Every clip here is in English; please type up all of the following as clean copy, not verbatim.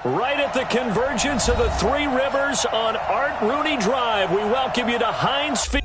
Right at the convergence of the Three Rivers on Art Rooney Drive, we welcome you to Heinz Field.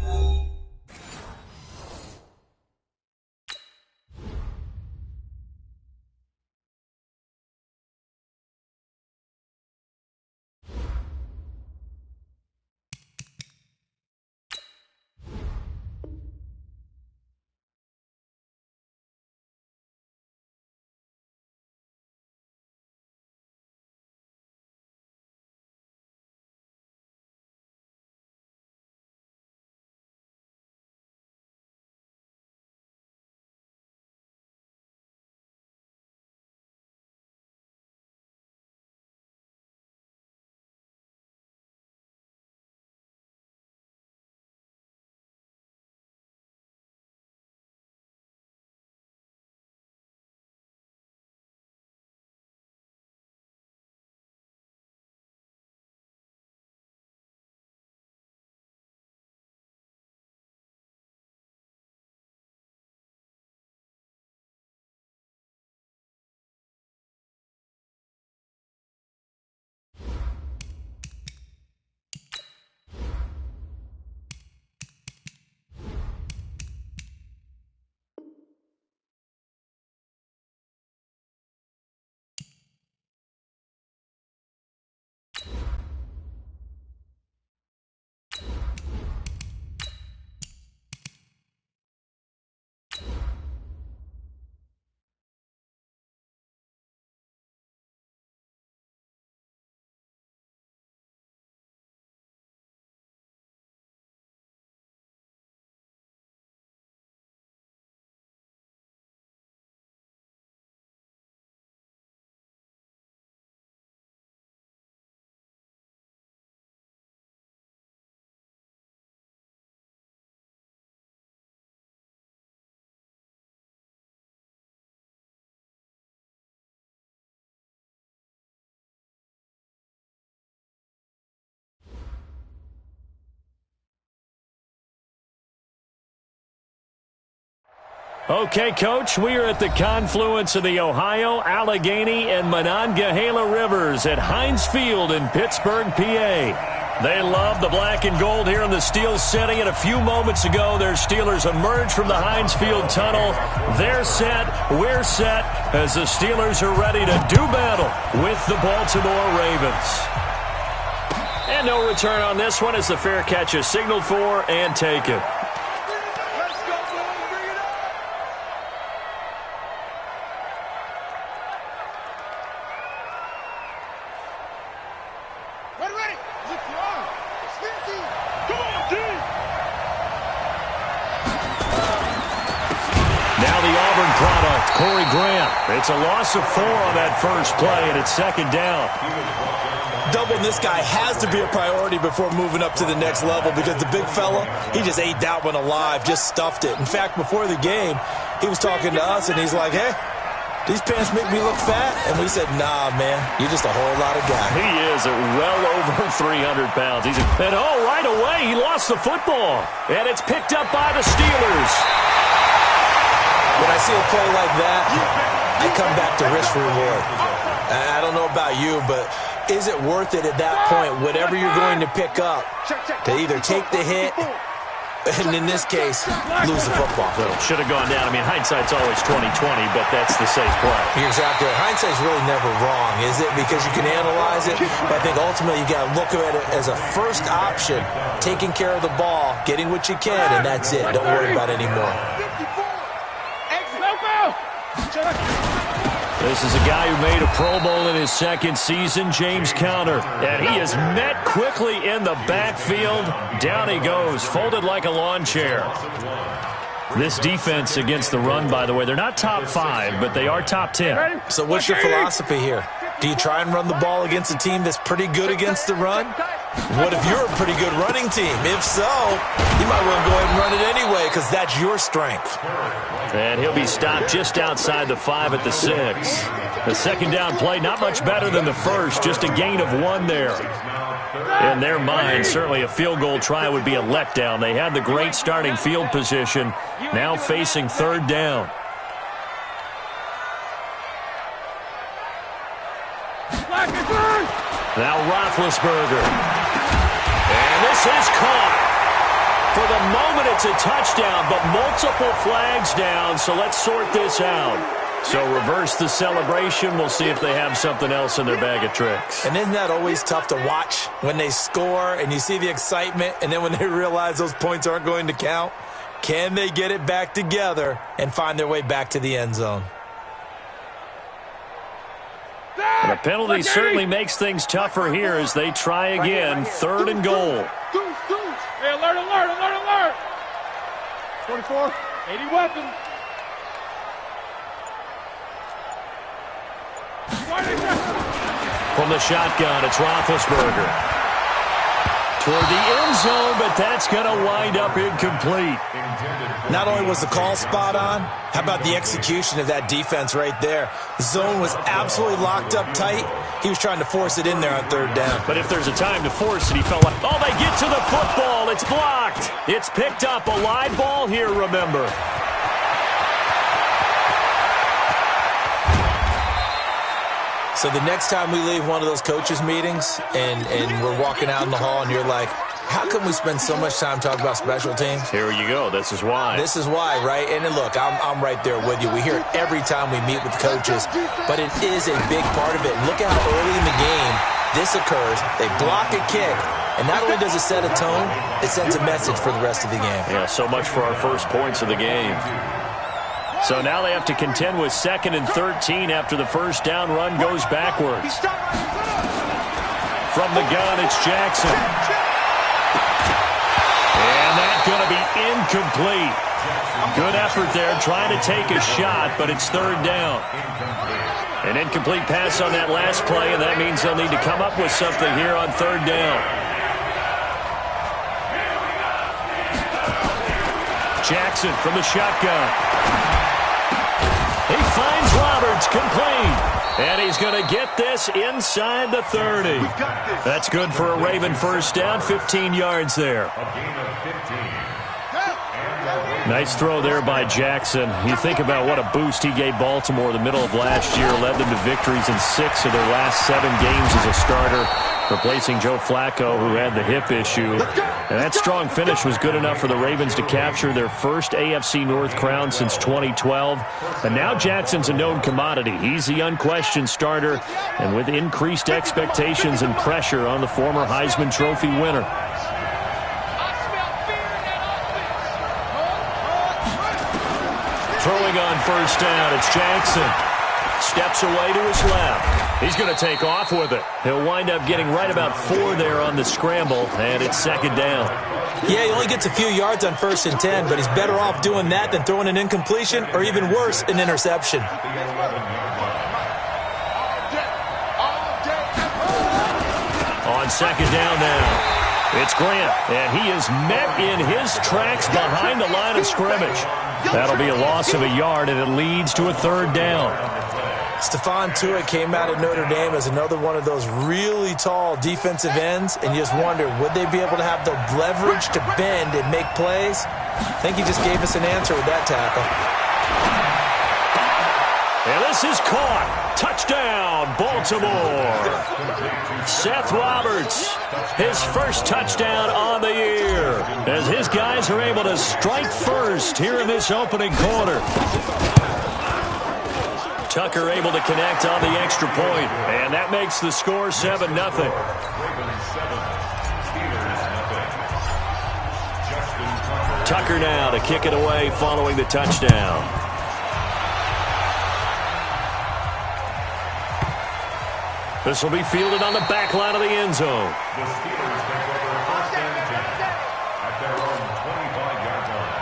Okay, Coach, we are at the confluence of the Ohio, Allegheny, and Monongahela Rivers at Heinz Field in Pittsburgh, PA. They love the black and gold here in the Steel City, and a few moments ago, their Steelers emerged from the Heinz Field tunnel. They're set, we're set, as the Steelers are ready to do battle with the Baltimore Ravens. And no return on this one as the fair catch is signaled for and taken. Corey Graham. It's a loss of 4 on that first play, and it's second down. Doubling this guy has to be a priority before moving up to the next level because the big fella, he just ate that one alive, just stuffed it. In fact, before the game, he was talking to us, and he's like, hey, these pants make me look fat. And we said, nah, man, you're just a whole lot of guy. He is well over 300 pounds. Right away, he lost the football. And it's picked up by the Steelers. When I see a play like that, I come back to risk reward. I don't know about you, but is it worth it at that point, whatever you're going to pick up, to either take the hit and, in this case, lose the football? Well, should have gone down. I mean, hindsight's always 20/20, but that's the safe play. You're exactly right. Hindsight's really never wrong, is it? Because you can analyze it, but I think ultimately you got to look at it as a first option, taking care of the ball, getting what you can, and that's it. Don't worry about it anymore. This is a guy who made a Pro Bowl in his second season, James Conner. And he is met quickly in the backfield. Down he goes, folded like a lawn chair. This defense against the run, by the way, they're not top 5, but they are top 10. So what's your philosophy here? Do you try and run the ball against a team that's pretty good against the run? What if you're a pretty good running team? If so, you might want to go ahead and run it anyway because that's your strength. And he'll be stopped just outside the 5 at the 6. The second down play, not much better than the first, just a gain of 1 there. In their mind, certainly a field goal try would be a letdown. They had the great starting field position, now facing third down. Black and blue! Now Roethlisberger. And this is caught. For the moment, it's a touchdown, but multiple flags down, so let's sort this out. So reverse the celebration. We'll see if they have something else in their bag of tricks. And isn't that always tough to watch when they score and you see the excitement, and then when they realize those points aren't going to count? Can they get it back together and find their way back to the end zone? The penalty certainly makes things tougher here as they try again. 3rd and goal. Hey, alert, alert, alert, alert! 44, 80 weapons. From the shotgun, it's Roethlisberger. Toward the end zone, but that's going to wind up incomplete. Not only was the call spot on, how about the execution of that defense right there? The zone was absolutely locked up tight. He was trying to force it in there on 3rd down. But if there's a time to force it, he felt like, oh, they get to the football. It's blocked. It's picked up. A live ball here, remember. So the next time we leave one of those coaches' meetings and we're walking out in the hall and you're like, how come we spend so much time talking about special teams? Here you go. This is why. This is why, right? And look, I'm right there with you. We hear it every time we meet with coaches, but it is a big part of it. Look at how early in the game this occurs. They block a kick, and not only does it set a tone, it sends a message for the rest of the game. Yeah, so much for our first points of the game. So now they have to contend with 2nd and 13 after the first down run goes backwards. From the gun, it's Jackson. And that's going to be incomplete. Good effort there, trying to take a shot, but it's 3rd down. An incomplete pass on that last play, and that means they'll need to come up with something here on 3rd down. Jackson from the shotgun. He finds Roberts, complete. And he's going to get this inside the 30. That's good for a Raven first down, 15 yards there. Nice throw there by Jackson. You think about what a boost he gave Baltimore the middle of last year, led them to victories in 6 of their last 7 games as a starter, replacing Joe Flacco, who had the hip issue. And that strong finish was good enough for the Ravens to capture their first AFC North crown since 2012. And now Jackson's a known commodity. He's the unquestioned starter, and with increased expectations and pressure on the former Heisman Trophy winner. Throwing on first down, it's Jackson. Steps away to his left. He's going to take off with it. He'll wind up getting right about 4 there on the scramble, and it's 2nd down. Yeah, he only gets a few yards on 1st and 10, but he's better off doing that than throwing an incompletion or even worse, an interception. On 2nd down now. It's Grant, and he is met in his tracks behind the line of scrimmage. That'll be a loss of a yard, and it leads to a 3rd down. Stephon Tuitt came out of Notre Dame as another one of those really tall defensive ends, and you just wonder, would they be able to have the leverage to bend and make plays? I think he just gave us an answer with that tackle. And this is caught. Touchdown, Baltimore. Seth Roberts, his first touchdown on the year, as his guys are able to strike first here in this opening quarter. Tucker able to connect on the extra point, and that makes the score 7-0. Tucker now to kick it away following the touchdown. This will be fielded on the back line of the end zone. The Steelers take over 1st and 10 at their own 25-yard line.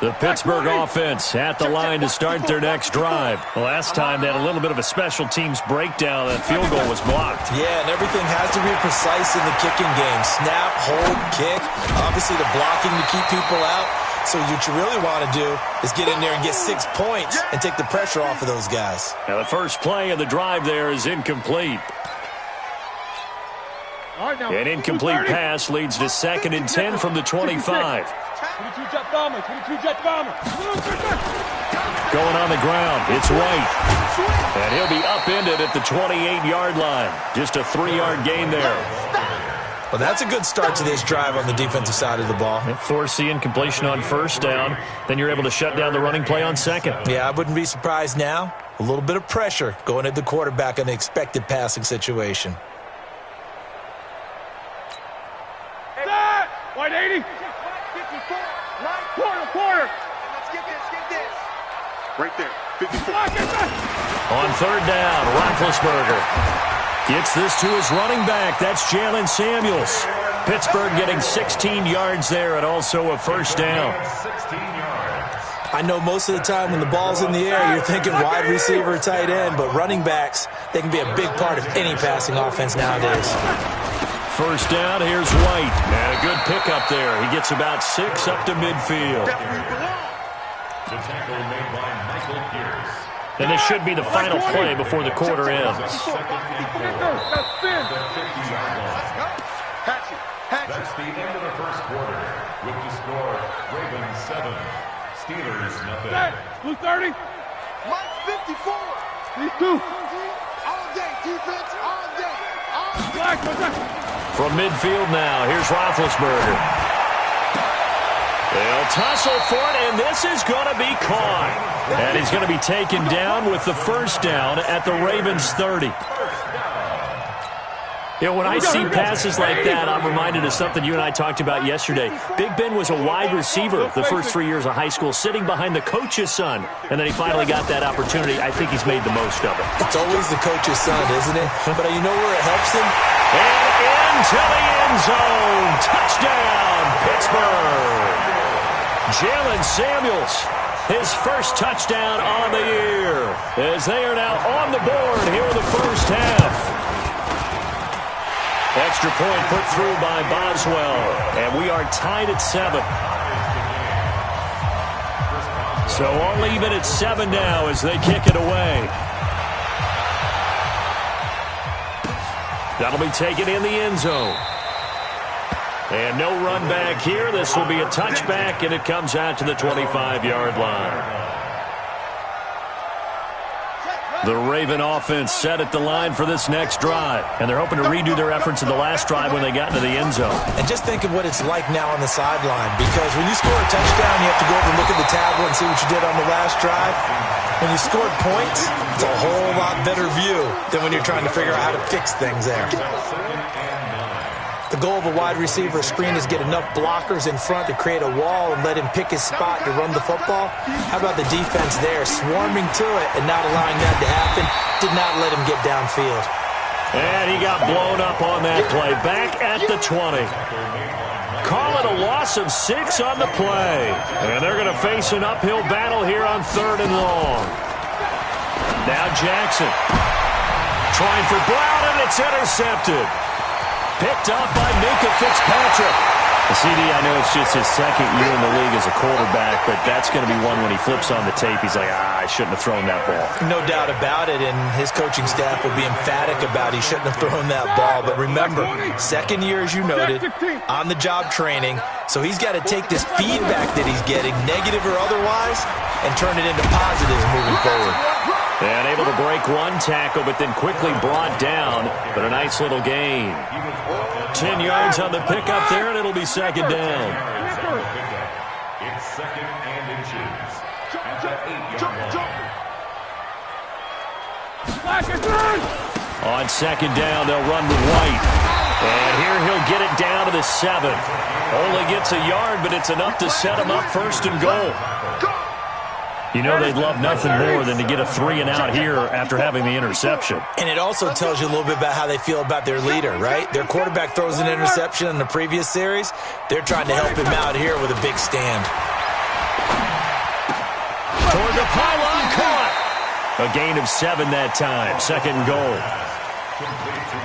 The Pittsburgh offense at the line to start their next drive. Last time they had a little bit of a special teams breakdown. That field goal was blocked. Yeah, and everything has to be precise in the kicking game. Snap, hold, kick. Obviously the blocking to keep people out. So what you really want to do is get in there and get 6 points and take the pressure off of those guys. Now the first play of the drive there is incomplete. An incomplete pass leads to 2nd and 10 from the 25. 22 jet bomber. 22 jet bomber. Going on the ground, it's White. And he'll be upended at the 28-yard line. Just a 3-yard gain there. Well, that's a good start to this drive on the defensive side of the ball. Force the incompletion on first down. Then you're able to shut down the running play on second. Yeah, I wouldn't be surprised now. A little bit of pressure going at the quarterback in the expected passing situation. White 80. Quarter. Let's get this. Right there. 54. On third down, Roethlisberger gets this to his running back. That's Jalen Samuels. Pittsburgh getting 16 yards there and also a first down. I know most of the time when the ball's in the air, you're thinking wide receiver, tight end, but running backs, they can be a big part of any passing offense nowadays. First down, here's White. And a good pickup there. He gets about 6 up to midfield. The tackle made by Michael Pierce. And this should be the final play before the quarter ends. That's the end of the first quarter. With the score, Ravens 7, Steelers nothing. Blue 30. Mike 54. These two. All day defense. All day. Black. From midfield now, here's Roethlisberger. They'll tussle for it, and this is going to be caught. And he's going to be taken down with the first down at the Ravens 30. You know, when I see passes like that, I'm reminded of something you and I talked about yesterday. Big Ben was a wide receiver the first 3 years of high school, sitting behind the coach's son. And then he finally got that opportunity. I think he's made the most of it. It's always the coach's son, isn't it? But you know where it helps him? And into the end zone. Touchdown, Pittsburgh. Jalen Samuels, his first touchdown on the year, as they are now on the board here in the first half. Extra point put through by Boswell, and we are tied at 7. So all even at 7 now as they kick it away. That'll be taken in the end zone. And no run back here. This will be a touchback, and it comes out to the 25-yard line. The Raven offense set at the line for this next drive, and they're hoping to redo their efforts in the last drive when they got into the end zone. And just think of what it's like now on the sideline, because when you score a touchdown, you have to go over and look at the tablet and see what you did on the last drive. When you scored points, it's a whole lot better view than when you're trying to figure out how to fix things there. The goal of a wide receiver screen is get enough blockers in front to create a wall and let him pick his spot to run the football. How about the defense there, swarming to it and not allowing that to happen? Did not let him get downfield. And he got blown up on that play. Back at the 20. Call it a loss of 6 on the play. And they're going to face an uphill battle here on 3rd and long. Now Jackson. Trying for Brown, and it's intercepted. Picked up by Minkah Fitzpatrick. CD, I know it's just his second year in the league as a quarterback, but that's going to be one when he flips on the tape, he's like, I shouldn't have thrown that ball. No doubt about it, and his coaching staff will be emphatic about he shouldn't have thrown that ball. But remember, second year, as you noted, on-the-job training, so he's got to take this feedback that he's getting, negative or otherwise, and turn it into positives moving forward. And able to break one tackle, but then quickly brought down. But a nice little gain. 10 yards on the pickup there, and it'll be second down. It's second and inches. At the 8-yard line. On second down, they'll run with White. And here he'll get it down to the 7. Only gets a yard, but it's enough to set him up first and goal. You know they'd love nothing more than to get a 3-and-out here after having the interception. And it also tells you a little bit about how they feel about their leader, right? Their quarterback throws an interception in the previous series. They're trying to help him out here with a big stand. Toward the pylon, caught. A gain of 7 that time. Second and goal.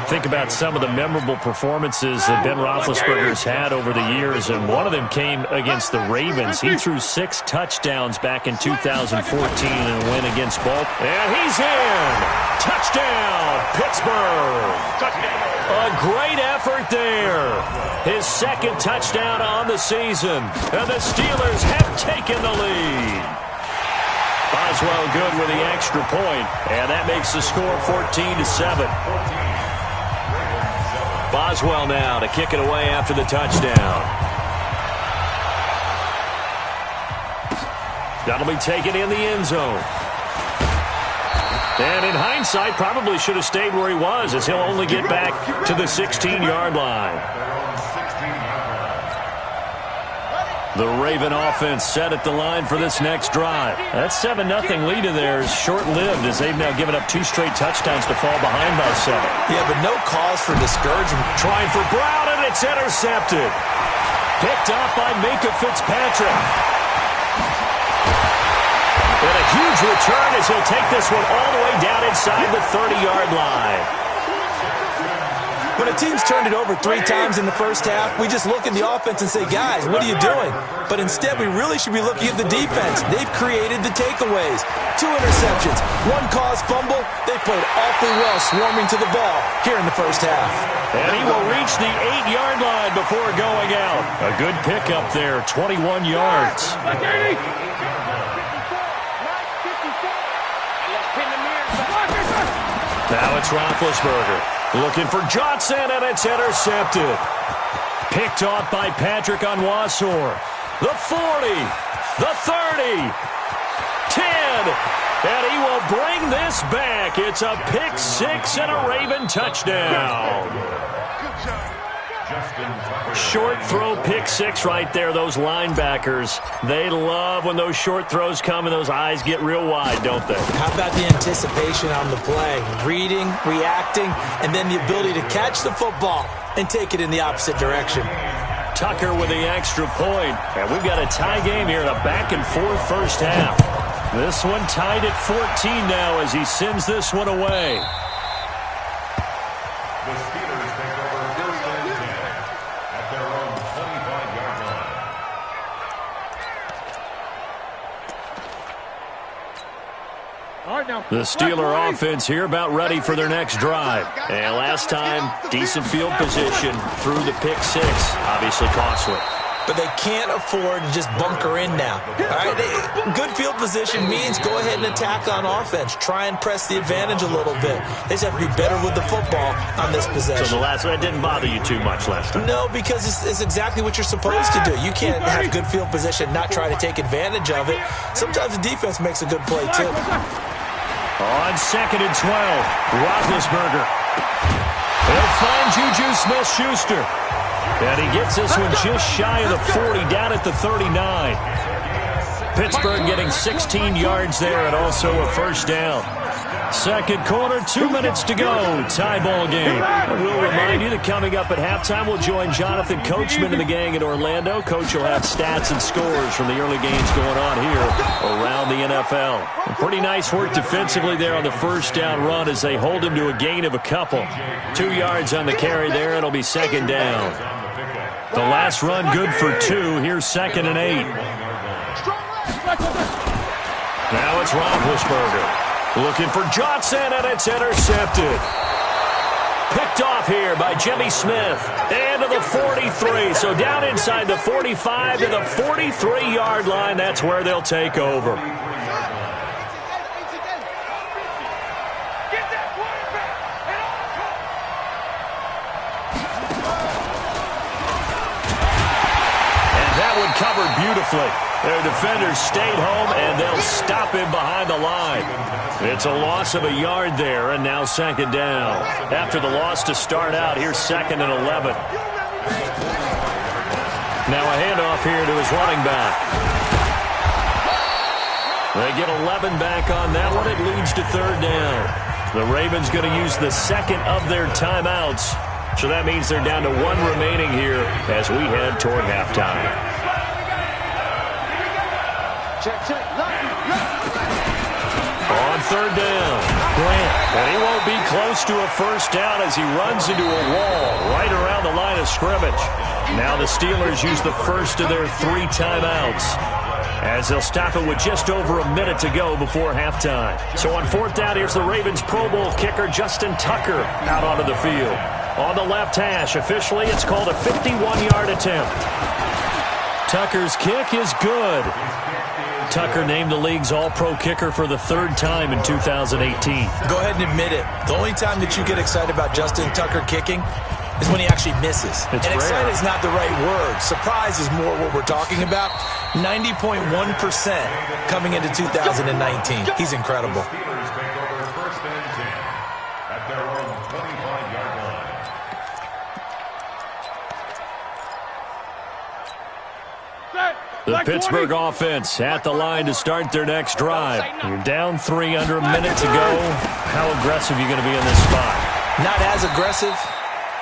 Think about some of the memorable performances that Ben Roethlisberger's had over the years, and one of them came against the Ravens. He threw 6 touchdowns back in 2014 in a win against Baltimore. And he's in! Touchdown, Pittsburgh! A great effort there. His second touchdown on the season, and the Steelers have taken the lead. Boswell good with the extra point, and that makes the score 14-7. Boswell now to kick it away after the touchdown. That'll be taken in the end zone. And in hindsight, probably should have stayed where he was, as he'll only get back to the 16-yard line. The Raven offense set at the line for this next drive. That 7-0 lead in there is short-lived, as they've now given up 2 straight touchdowns to fall behind by 7. Yeah, but no cause for discouragement. Trying for Brown, and it's intercepted. Picked off by Minkah Fitzpatrick. And a huge return as he'll take this one all the way down inside the 30-yard line. When a team's turned it over 3 times in the first half, we just look at the offense and say, guys, what are you doing? But instead, we really should be looking at the defense. They've created the takeaways. 2 interceptions, 1 caused fumble. They played awfully well swarming to the ball here in the first half. And he will reach the 8-yard line before going out. A good pickup there, 21 yards. Now it's Roethlisberger. Looking for Johnson, and it's intercepted. Picked off by Patrick Onwuasor. The 40, the 30, 10, and he will bring this back. It's a pick 6 and a Raven touchdown. Short throw pick 6 right there, those linebackers. They love when those short throws come and those eyes get real wide, don't they? How about the anticipation on the play? Reading, reacting, and then the ability to catch the football and take it in the opposite direction. Tucker with the extra point. And we've got a tie game here in a back-and-forth first half. This one tied at 14 now as he sends this one away. The Steelers take over first and 10 at their own 25-yard line. The Steeler offense here about ready for their next drive. And last time, decent field position through the pick 6. Obviously costly. But they can't afford to just bunker in now. All right, good field position means go ahead and attack on offense. Try and press the advantage a little bit. They just have to be better with the football on this possession. So the last one didn't bother you too much last time? No, because it's exactly what you're supposed to do. You can't have good field position, not try to take advantage of it. Sometimes the defense makes a good play, too. On 2nd and 12, Roethlisberger. He'll find Juju Smith-Schuster. And he gets this one just shy of the 40, down at the 39. Pittsburgh getting 16 yards there and also a first down. Second quarter, 2 minutes to go. Tie ball game. We'll remind you that coming up at halftime, we'll join Jonathan Coachman and the gang in Orlando. Coach will have stats and scores from the early games going on here around the NFL. Pretty nice work defensively there on the first down run as they hold him to a gain of a couple. 2 yards on the carry there. It'll be second down. The last run good for 2. Here's 2nd and 8. Now it's Roethlisberger. Looking for Johnson, and it's intercepted. Picked off here by Jimmy Smith. And to the 43. So down inside the 45 to the 43-yard line. That's where they'll take over. And that one covered beautifully. Their defenders stayed home, and they'll stop him behind the line. It's a loss of a yard there, and now second down. After the loss to start out, here's 2nd and 11. Now a handoff here to his running back. They get 11 back on that one. It leads to third down. The Ravens going to use the second of their timeouts. So that means they're down to 1 remaining here as we head toward halftime. Check. On third down, Grant. And he won't be close to a first down as he runs into a wall right around the line of scrimmage. Now the Steelers use the first of their 3 timeouts, as they'll stop it with just over a minute to go before halftime. So on 4th down, here's the Ravens Pro Bowl kicker Justin Tucker out onto the field. On the left hash, officially it's called a 51-yard attempt. Tucker's kick is good. Tucker named the league's all-pro kicker for the 3rd time in 2018. Go ahead and admit it. The only time that you get excited about Justin Tucker kicking is when he actually misses. It's and rare. excited is not the right word. Surprise is more what we're talking about. 90.1% coming into 2019. He's incredible. Steelers take over 1st and 10 at their own 25-yard line. The Pittsburgh offense at the line to start their next drive. You're down 3 under a minute to go. How aggressive are you going to be in this spot? Not as aggressive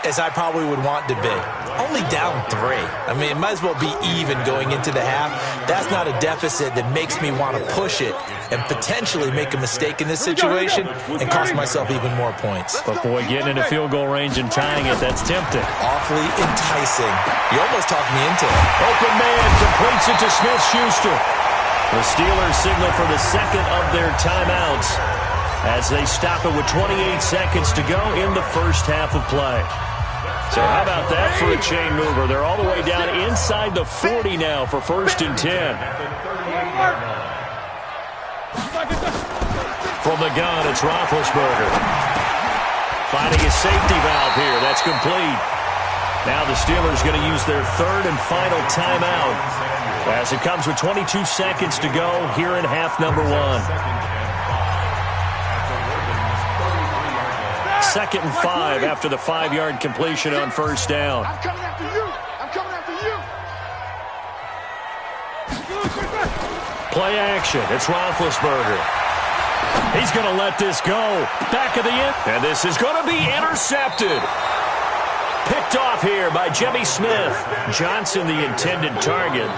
as I probably would want to be. Only down 3. I mean, it might as well be even going into the half. That's not a deficit that makes me want to push it and potentially make a mistake in this situation and cost myself even more points. But boy, getting into field goal range and tying it, that's tempting. Awfully enticing. You almost talked me into it. Open man completes it to Smith-Schuster. The Steelers signal for the 2nd of their timeouts as they stop it with 28 seconds to go in the first half of play. So how about that for a chain mover? They're all the way down inside the 40 now for 1st and 10. From the gun, it's Roethlisberger. Finding a safety valve here. That's complete. Now the Steelers going to use their 3rd and final timeout as it comes with 22 seconds to go here in half number 1. 2nd and 5 after the 5-yard completion on 1st down. I'm coming after you. I'm coming after you. Play action. It's Roethlisberger. He's going to let this go. Back of the end. And this is going to be intercepted. Picked off here by Jimmy Smith. Johnson, the intended target.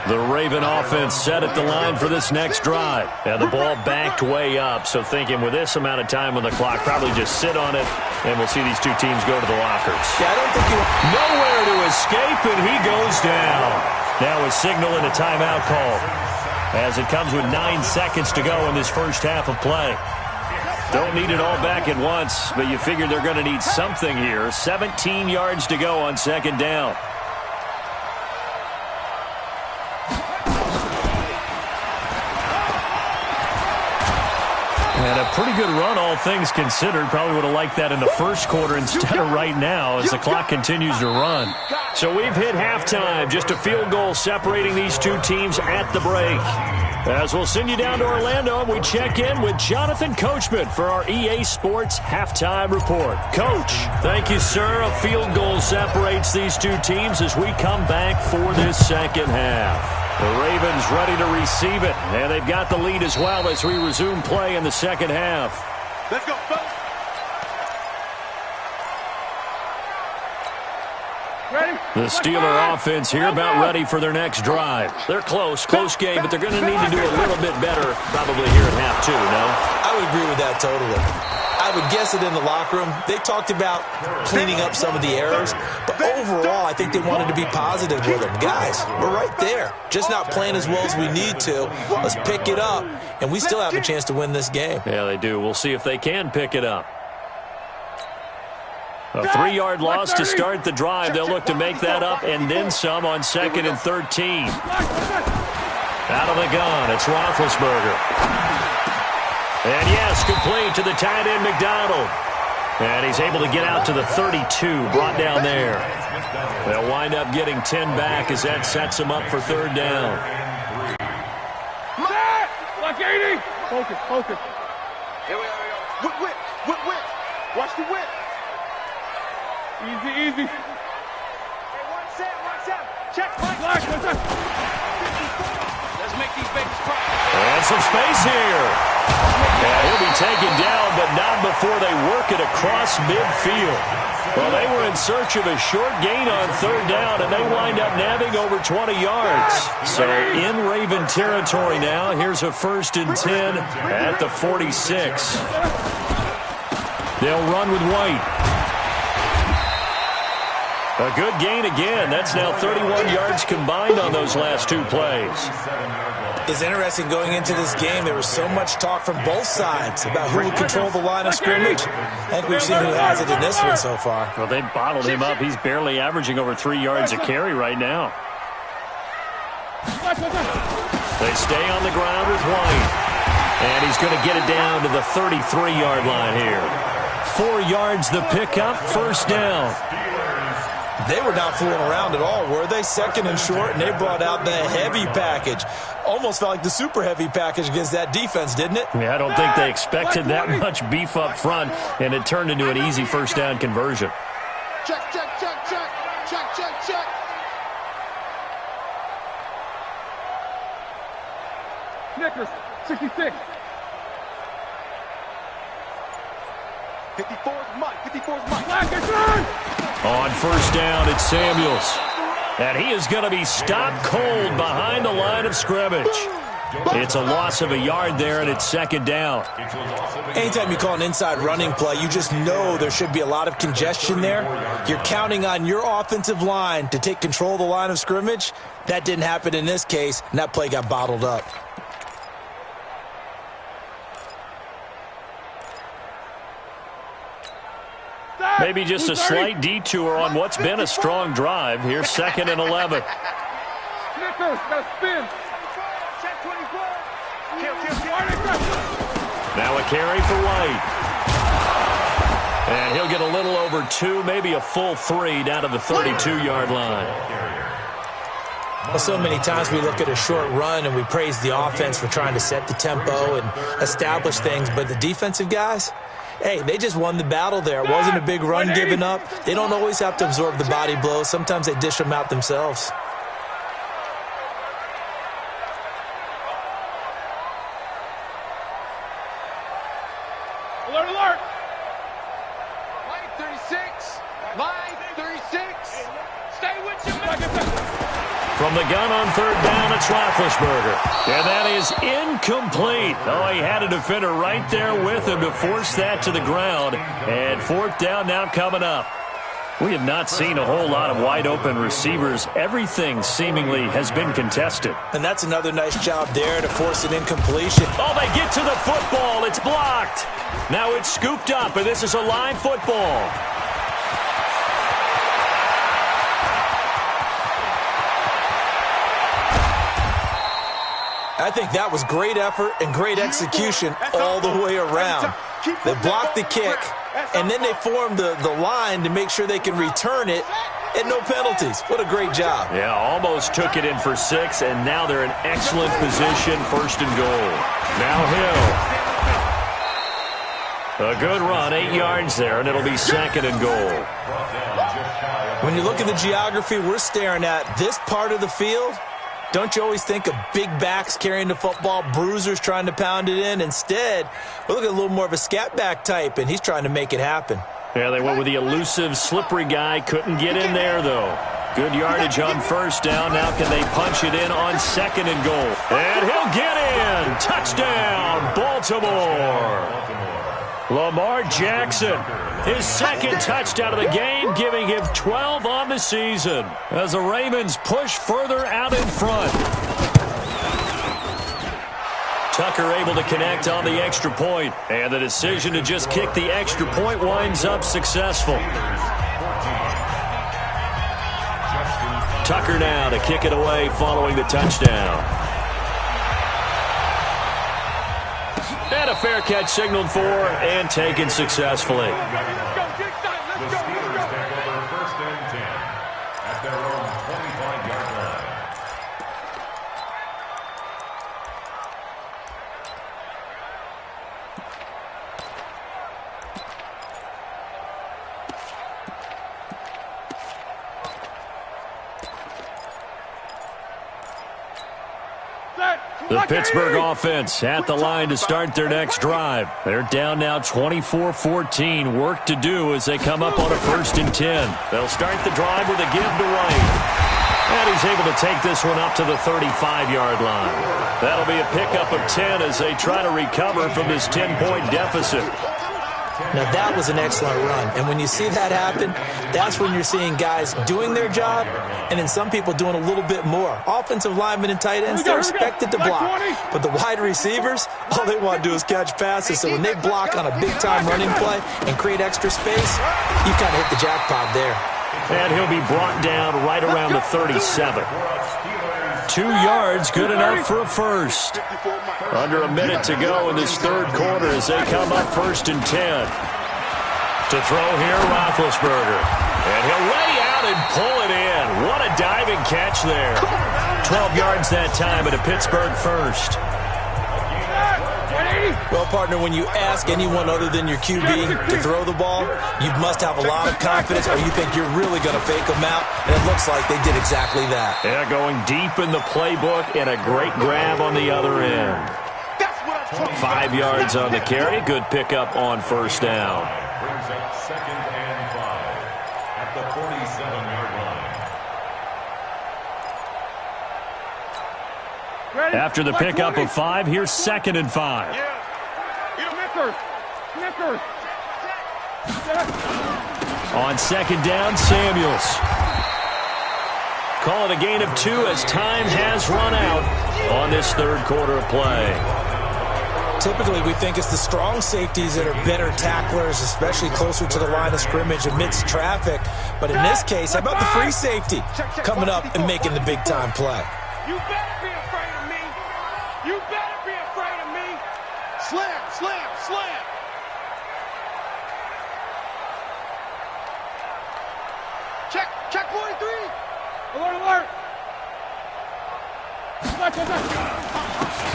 The Raven offense set at the line for this next drive. And the ball backed way up, so thinking with this amount of time on the clock, probably just sit on it, and we'll see these 2 teams go to the lockers. Yeah, I don't think Nowhere to escape, and he goes down. Now a signal and a timeout call as it comes with 9 seconds to go in this first half of play. Don't need it all back at once, but you figure they're going to need something here. 17 yards to go on 2nd down. And a pretty good run, all things considered. Probably would have liked that in the first quarter instead of right now as the clock continues to run. So we've hit halftime. Just a field goal separating these 2 teams at the break. As we'll send you down to Orlando, and we check in with Jonathan Coachman for our EA Sports Halftime Report. Coach, thank you, sir. A field goal separates these 2 teams as we come back for this second half. The Ravens ready to receive it, and they've got the lead as well as we resume play in the second half. Let's go, fellas. Ready? The Steeler offense here about ready for their next drive. They're close game, but they're going to need to do a little bit better probably here in half 2, no? I would agree with that totally. I would guess it in the locker room. They talked about cleaning up some of the errors, but overall, I think they wanted to be positive with them. Guys, we're right there. Just not playing as well as we need to. Let's pick it up, and we still have a chance to win this game. Yeah, they do. We'll see if they can pick it up. A 3-yard loss to start the drive. They'll look to make that up and then some on 2nd and 13. Out of the gun, it's Roethlisberger. And yes, complete to the tight end McDonald. And he's able to get out to the 32, brought down there. They'll wind up getting 10 back as that sets them up for 3rd down. Lock 80. Focus. Here we go. Whip. Watch the whip. Easy. Hey, one set. Check, Mike. Lock, what's up? Let's make these babies cry. And some space here. And he'll be taken down, but not before they work it across midfield. Well, they were in search of a short gain on third down, and they wind up nabbing over 20 yards. So in Raven territory now, here's a 1st and 10 at the 46. They'll run with White. A good gain again. That's now 31 yards combined on those last 2 plays. It's interesting going into this game. There was so much talk from both sides about who would control the line of scrimmage. I think we've seen who has it in this one so far. Well, they bottled him up. He's barely averaging over 3 yards a carry right now. They stay on the ground with White. And he's going to get it down to the 33-yard line here. 4 yards the pickup, 1st down. They were not fooling around at all, were they? 2nd and short, and they brought out the heavy package. Almost felt like the super heavy package against that defense, didn't it? Yeah, I don't think they expected that much beef up front, and it turned into an easy 1st down conversion. Check, check, check, check. Check, check, check. Snickers, 66. 54's Mike. 54's Mike. Black and turn. On 1st down, it's Samuels. And he is going to be stopped cold behind the line of scrimmage. It's a loss of a yard there, and it's 2nd down. Anytime you call an inside running play, you just know there should be a lot of congestion there. You're counting on your offensive line to take control of the line of scrimmage. That didn't happen in this case, and that play got bottled up. Maybe just a slight detour on what's been a strong drive. Here's 2nd and 11. Snickers, got to spin. Check 24. Now a carry for White. And he'll get a little over 2, maybe a full 3 down to the 32-yard line. Well, so many times we look at a short run and we praise the offense for trying to set the tempo and establish things, but the defensive guys, hey, they just won the battle there. It wasn't a big run given up. They don't always have to absorb the body blows. Sometimes they dish them out themselves. Alert, alert. Line 36. Line 36. Stay with you. From the gun on 3rd down, it's Roethlisberger. And that is incomplete. Oh, he had a defender right there with him to force that to the ground. And 4th down now coming up. We have not seen a whole lot of wide-open receivers. Everything seemingly has been contested. And that's another nice job there to force an incompletion. Oh, they get to the football. It's blocked. Now it's scooped up, and this is a live football. I think that was great effort and great execution all the way around. They blocked the kick, and then they formed the line to make sure they can return it and no penalties. What a great job. Yeah, almost took it in for 6, and now they're in excellent position, 1st and goal. Now Hill. A good run, 8 yards there, and it'll be 2nd and goal. When you look at the geography we're staring at, this part of the field, don't you always think of big backs carrying the football, bruisers trying to pound it in? Instead, we're looking at a little more of a scat back type, and he's trying to make it happen. Yeah, they went with the elusive, slippery guy. Couldn't get in there, though. Good yardage on 1st down. Now can they punch it in on 2nd and goal? And he'll get in. Touchdown, Baltimore. Lamar Jackson, his 2nd touchdown of the game, giving him 12 on the season as the Ravens push further out in front. Tucker able to connect on the extra point, and the decision to just kick the extra point winds up successful. Tucker now to kick it away following the touchdown. And a fair catch signaled for and taken successfully. Let's go, get time, let's go, let's go. Take over 1st and 10 at their own 25-yard line. Set. The Pittsburgh offense at the line to start their next drive. They're down now 24-14. Work to do as they come up on a 1st and 10. They'll start the drive with a give to White. And he's able to take this one up to the 35-yard line. That'll be a pickup of 10 as they try to recover from this 10-point deficit. Now, that was an excellent run. And when you see that happen, that's when you're seeing guys doing their job and then some people doing a little bit more. Offensive linemen and tight ends, they're expected to block. But the wide receivers, all they want to do is catch passes. So when they block on a big-time running play and create extra space, you kind of hit the jackpot there. And he'll be brought down right around the 37. 2 yards, good enough for a first. Under a minute to go in this 3rd quarter as they come up 1st and 10. To throw here, Roethlisberger. And he'll lay out and pull it in. What a diving catch there. 12 yards that time at a Pittsburgh first. Well, partner, when you ask anyone other than your QB to throw the ball, you must have a lot of confidence or you think you're really going to fake them out, and it looks like they did exactly that. Yeah, going deep in the playbook and a great grab on the other end. 5 yards on the carry. Good pickup on 1st down. Brings up 2nd and 5 at the 47-yard line. After the pickup of 5, here's 2nd and 5. Snickers. On 2nd down, Samuels. Call it a gain of 2 as time has run out on this 3rd quarter of play. Typically, we think it's the strong safeties that are better tacklers, especially closer to the line of scrimmage amidst traffic. But in this case, how about the free safety coming up and making the big-time play? You better be afraid of me. You better be afraid of me. Slam, slam, slam. Check 43. Alert.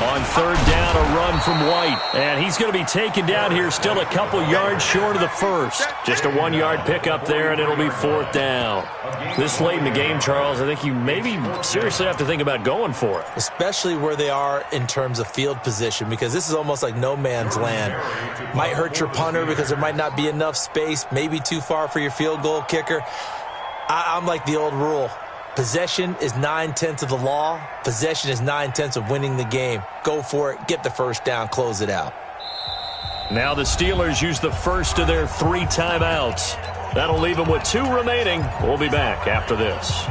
On 3rd down, a run from White. And he's going to be taken down here, still a couple yards short of the first. Just a 1-yard pickup there, and it'll be 4th down. This late in the game, Charles, I think you maybe seriously have to think about going for it. Especially where they are in terms of field position, because this is almost like no man's land. Might hurt your punter because there might not be enough space, maybe too far for your field goal kicker. I'm like the old rule. Possession is 9/10 of the law. Possession is 9/10 of winning the game. Go for it. Get the 1st down. Close it out. Now the Steelers use the first of their 3 timeouts. That'll leave them with 2 remaining. We'll be back after this.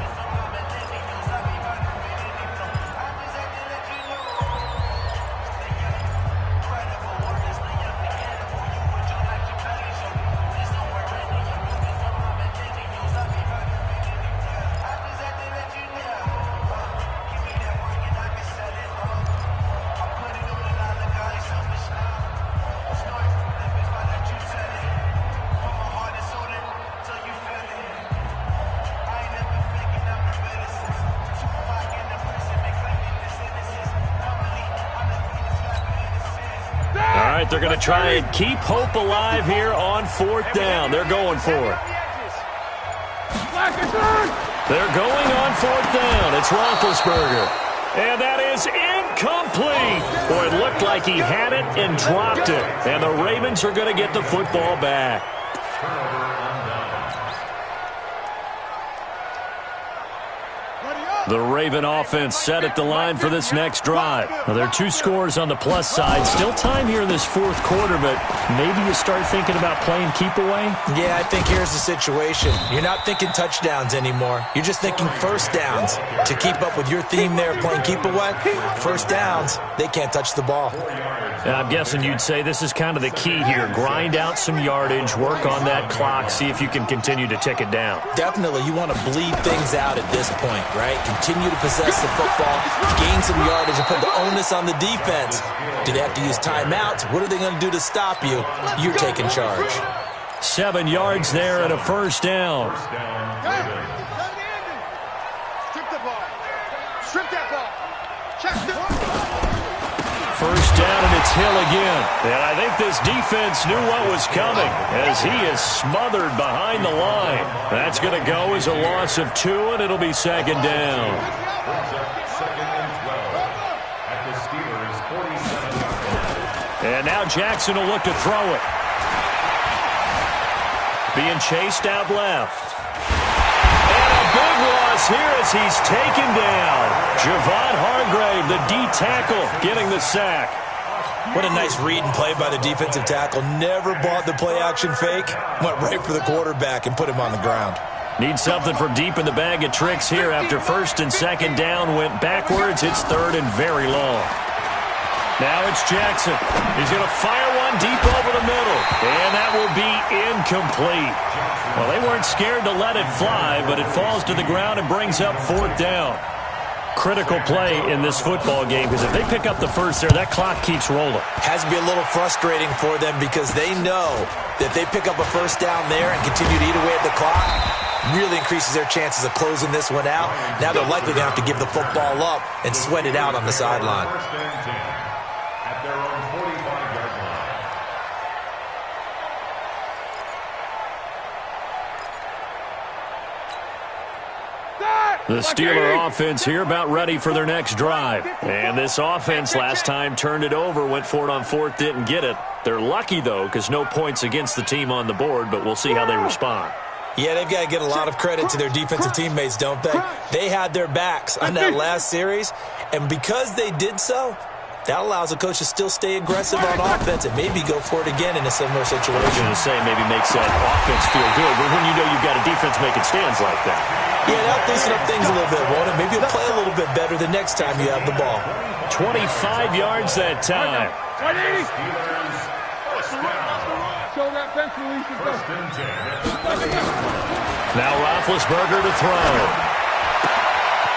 They're going to try and keep hope alive here on 4th down. They're going for it. They're going on 4th down. It's Roethlisberger. And that is incomplete. Boy, it looked like he had it and dropped it. And the Ravens are going to get the football back. The Raven offense set at the line for this next drive. Now, there are 2 scores on the plus side. Still time here in this 4th quarter, but maybe you start thinking about playing keep away? Yeah, I think here's the situation. You're not thinking touchdowns anymore. You're just thinking 1st downs. To keep up with your theme there, playing keep away, 1st downs, they can't touch the ball. I'm guessing you'd say this is kind of the key here. Grind out some yardage, work on that clock, see if you can continue to tick it down. Definitely, you want to bleed things out at this point, right? Continue to possess the football, gain some yardage, and put the onus on the defense. Do they have to use timeouts? What are they going to do to stop you? You're taking charge. 7 yards there and a 1st down. Strip the ball. Strip that ball. Check the ball. 1st down, and it's Hill again. And I think this defense knew what was coming as he is smothered behind the line. That's going to go as a loss of 2, and it'll be 2nd down. Brings up 2nd and 12 at the Steelers. And now Jackson will look to throw it. Being chased out left. And a big loss here as he's taken down. Javon Hargrave, the D tackle, getting the sack. What a nice read and play by the defensive tackle. Never bought the play-action fake. Went right for the quarterback and put him on the ground. Need something from deep in the bag of tricks here after first and second down. Went backwards. It's third and very long. Now it's Jackson. He's going to fire one deep over the middle. And that will be incomplete. Well, they weren't scared to let it fly, but it falls to the ground and brings up fourth down. Critical play in this football game because if they pick up the first there, that clock keeps rolling. Has to be a little frustrating for them because they know that if they pick up a first down there and continue to eat away at the clock, really increases their chances of closing this one out. Now they're likely going to have to give the football up and sweat it out on the sideline. First and 10 at their own 45-yard line. The Steeler offense here about ready for their next drive. And this offense last time turned it over, went for it on fourth, didn't get it. They're lucky, though, because no points against the team on the board, but we'll see how they respond. Yeah, they've got to get a lot of credit to their defensive teammates, don't they? They had their backs on that last series, and because they did so, that allows the coach to still stay aggressive on offense and maybe go for it again in a similar situation. I was going to say maybe makes that offense feel good, but when you know you've got a defense making stands like that. Yeah, that'll loosen up things a little bit, won't it? Maybe you'll play a little bit better the next time you have the ball. 25 yards that time. 180. Show that bench release. First and 10. Now Roethlisberger to throw.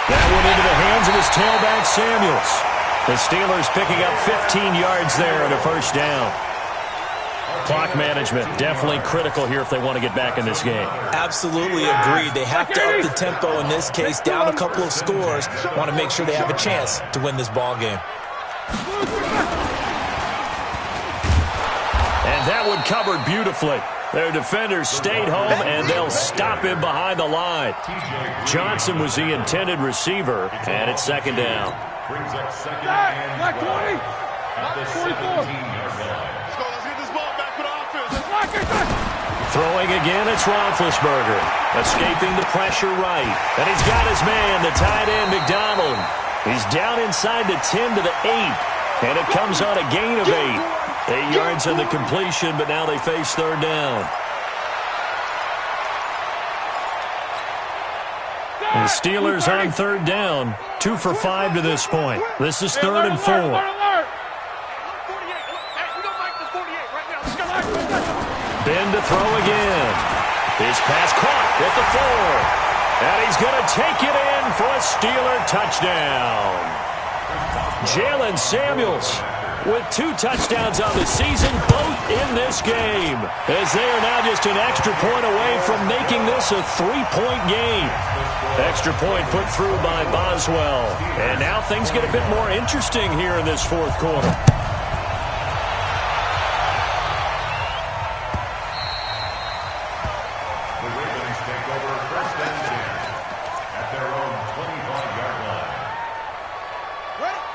That one into the hands of his tailback, Samuels. The Steelers picking up 15 yards there on a first down. Clock management definitely critical here if they want to get back in this game. Absolutely agreed. They have to up the tempo in this case, down a couple of scores. Want to make sure they have a chance to win this ball game. And that one covered beautifully. Their defenders stayed home, and they'll stop him behind the line. Johnson was the intended receiver, and it's second down. Brings up second and 12 at the 17-yard line. Let's get this ball back for the offense. Throwing again, it's Roethlisberger. Escaping the pressure right. And he's got his man, the tight end, McDonald. He's down inside the 10 to the 8. And it comes on a gain of 8. 8 yards on the completion, but now they face third down. The Steelers on third down. 2 for 5 to this point. This is third and 4. Ben to throw again. His pass caught at the 4. And he's going to take it in for a Steeler touchdown. Jalen Samuels with 2 touchdowns on the season, both in this game, as they are now just an extra point away from making this a 3-point game. Extra point put through by Boswell. And now things get a bit more interesting here in this fourth quarter. The Ravens take over first and 10 at their own 25-yard line.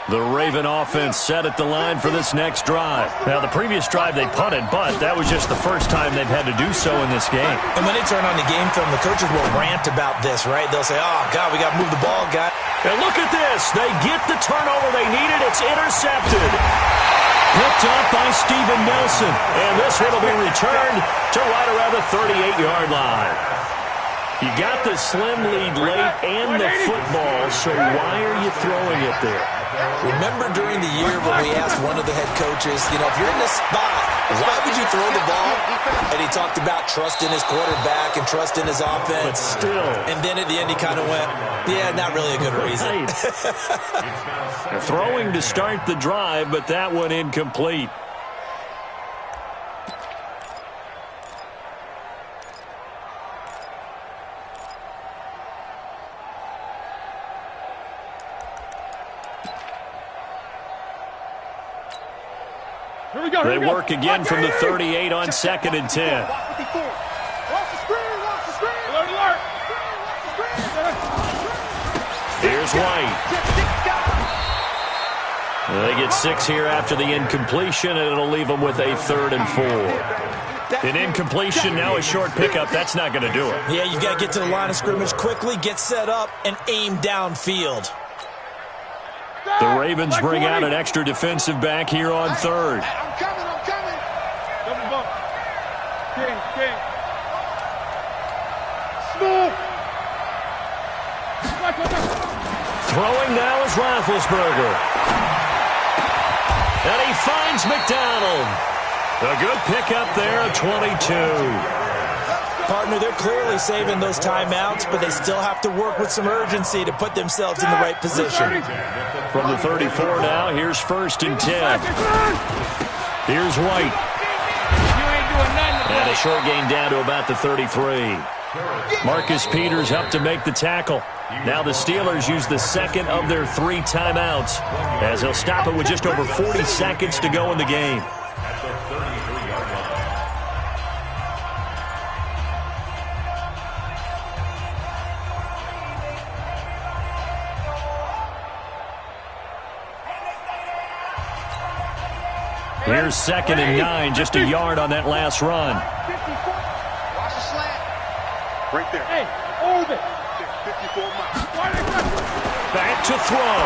The Raven offense set at the line for this next drive. Now, the previous drive they punted, but that was just the first time they've had to do so in this game. And when they turn on the game film, the coaches will rant about this, right? They'll say, oh, God, we got to move the ball, guy. And look at this. They get the turnover they needed. It's intercepted. Picked up by Steven Nelson. And this one will be returned to right around the 38-yard line. You got the slim lead late and the football, so why are you throwing it there? Remember during the year when we asked one of the head coaches, you know, if you're in this spot, why would you throw the ball? And he talked about trust in his quarterback and trust in his offense. But still. And then at the end he kind of went, yeah, not really a good reason. Throwing to start the drive, but that one incomplete. They work again from the 38 on second and 10. Here's White. They get 6 here after the incompletion, and it'll leave them with a 3rd and 4. An incompletion, now a short pickup. That's not going to do it. Yeah, you got to get to the line of scrimmage quickly, get set up, and aim downfield. The Ravens bring out an extra defensive back here on 3rd. I'm coming. Double bump. King. Smooth. Throwing now is Roethlisberger. And he finds McDonald. A good pickup there at 22. Partner, they're clearly saving those timeouts, but they still have to work with some urgency to put themselves in the right position. From the 34 now, here's 1st and 10. Here's White. And a short gain down to about the 33. Marcus Peters up to make the tackle. Now the Steelers use the 2nd of their 3 timeouts as they'll stop it with just over 40 seconds to go in the game. Here's 2nd and 9, just a yard on that last run. Watch the slant. Right there. Hey, hold it. 54 miles. Back to throw.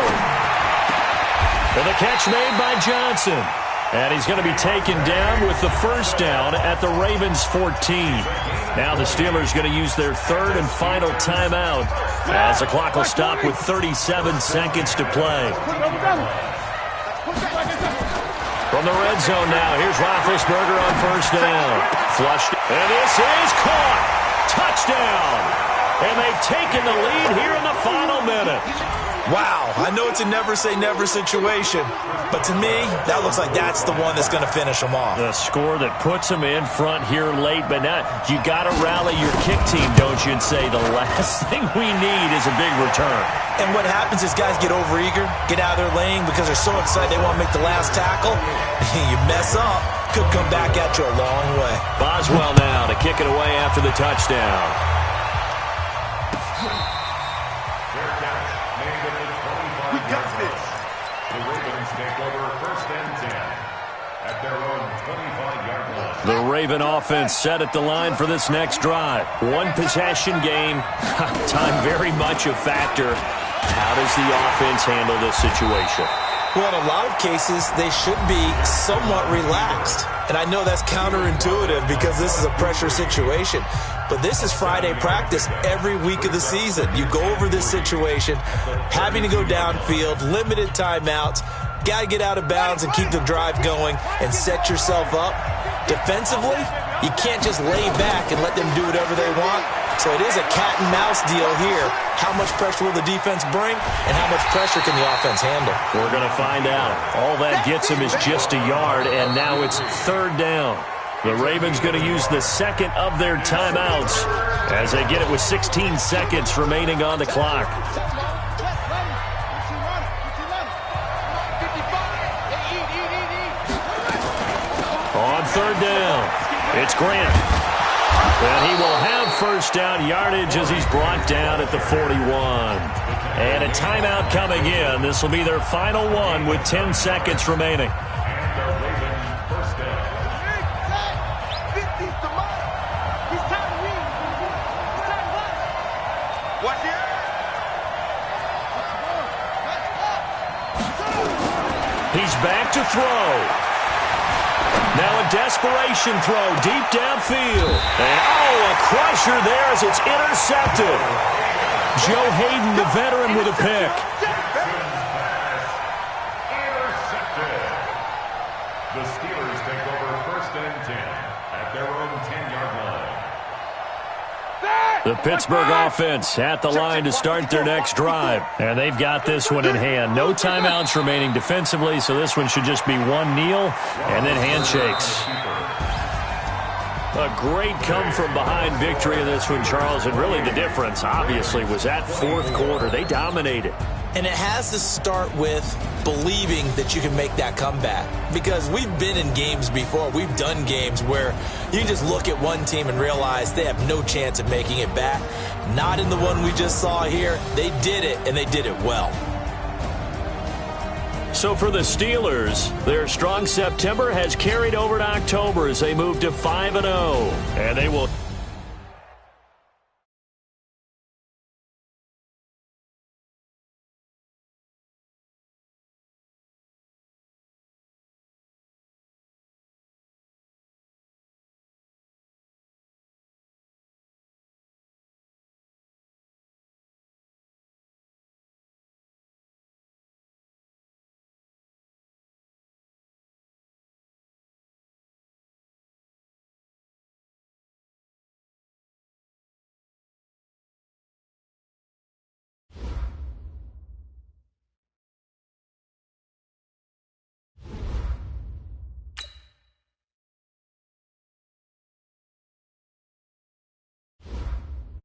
And the catch made by Johnson. And he's going to be taken down with the 1st down at the Ravens' 14. Now the Steelers going to use their 3rd and final timeout as the clock will stop with 37 seconds to play. From the red zone now, here's Roethlisberger on 1st down. Flushed, and this is caught. Touchdown. And they've taken the lead here in the final minute. Wow, I know it's a never-say-never situation, but to me, that looks like that's the one that's going to finish them off. The score that puts them in front here late, but now you got to rally your kick team, don't you, and say the last thing we need is a big return. And what happens is guys get overeager, get out of their lane because they're so excited they want to make the last tackle. You mess up, could come back at you a long way. Boswell now to kick it away after the touchdown. We got this. The Ravens take over 1st and 10 at their own 25-yard line. The Raven offense set at the line for this next drive. 1 possession game. Time very much a factor. How does the offense handle this situation? Well, in a lot of cases, they should be somewhat relaxed. And I know that's counterintuitive because this is a pressure situation. But this is Friday practice every week of the season. You go over this situation, having to go downfield, limited timeouts, got to get out of bounds and keep the drive going and set yourself up. Defensively, you can't just lay back and let them do whatever they want. So it is a cat and mouse deal here. How much pressure will the defense bring and how much pressure can the offense handle? We're going to find out. All that gets them is just a yard, and now it's 3rd down. The Ravens going to use the 2nd of their timeouts as they get it with 16 seconds remaining on the clock. On 3rd down, it's Grant. And he will have 1st down yardage as he's brought down at the 41. And a timeout coming in. This will be their final one with 10 seconds remaining. He's back to throw. Now a desperation throw deep downfield. And a crusher there as it's intercepted. Joe Hayden, the veteran, with a pick. Intercepted. The Steelers take over 1st and 10 at their own 10-yard line. The Pittsburgh offense at the line to start their next drive. And they've got this one in hand. No timeouts remaining defensively, so this one should just be one kneel and then handshakes. A great come-from-behind victory in this one, Charles. And really the difference, obviously, was that 4th quarter. They dominated. And it has to start with believing that you can make that comeback. Because we've been in games before. We've done games where you can just look at one team and realize they have no chance of making it back. Not in the one we just saw here. They did it, and they did it well. So for the Steelers, their strong September has carried over to October as they move to 5-0. And they will